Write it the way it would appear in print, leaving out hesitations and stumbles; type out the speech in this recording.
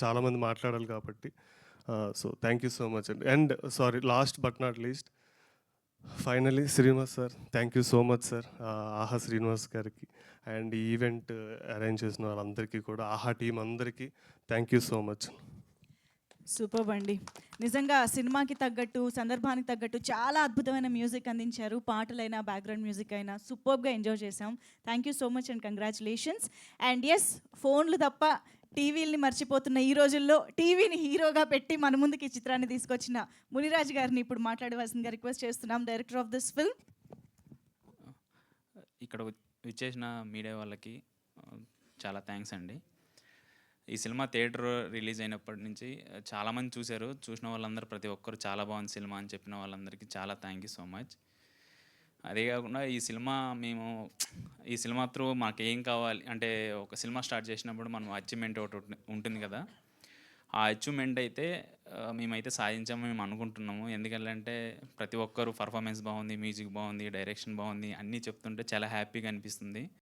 చాలామంది మాట్లాడాలి కాబట్టి. So thank you so much అండి. And sorry, last but not least, finally Srinivas sir, thank you so much sir. ఆహా శ్రీనివాస్ గారికి అండ్ ఈ ఈవెంట్ అరేంజ్ చేసిన వాళ్ళందరికీ కూడా, ఆహా టీం అందరికీ thank you so much. Superb అండి. నిజంగా సినిమాకి తగ్గట్టు, సందర్భానికి తగ్గట్టు చాలా అద్భుతమైన మ్యూజిక్ అందించారు. పాటలైనా, బ్యాక్‌గ్రౌండ్ మ్యూజిక్ అయినా సూపర్బ్‌గా ఎంజాయ్ చేశాం. Thank you so much and congratulations. And yes, ఫోన్లు తప్ప టీవీలని మర్చిపోతున్న ఈ రోజుల్లో టీవీని హీరోగా పెట్టి మన ముందుకి ఈ చిత్రాన్ని తీసుకొచ్చిన మునిరాజ్ గారిని ఇప్పుడు మాట్లాడవలసిందిగా రిక్వెస్ట్ చేస్తున్నాం, డైరెక్టర్ ఆఫ్ దిస్ ఫిల్మ్. ఇక్కడ విచ్చేసిన మీడియా వాళ్ళకి చాలా థ్యాంక్స్ అండి. ఈ సినిమా థియేటర్ రిలీజ్ అయినప్పటి నుంచి చాలామంది చూశారు. చూసిన వాళ్ళందరూ ప్రతి ఒక్కరు చాలా బాగుంది సినిమా అని చెప్పిన వాళ్ళందరికీ చాలా థ్యాంక్ యూ సో మచ్. అదే కాకుండా ఈ సినిమా త్రూ మాకేం కావాలి అంటే, ఒక సినిమా స్టార్ట్ చేసినప్పుడు మనం అచీవ్మెంట్ ఒకటి ఉంటుంది కదా, ఆ అచీవ్మెంట్ అయితే మేమైతే సాధించాము మేము అనుకుంటున్నాము. ఎందుకంటే ప్రతి ఒక్కరు పర్ఫార్మెన్స్ బాగుంది, మ్యూజిక్ బాగుంది, డైరెక్షన్ బాగుంది అన్నీ చెప్తుంటే చాలా హ్యాపీగా అనిపిస్తుంది.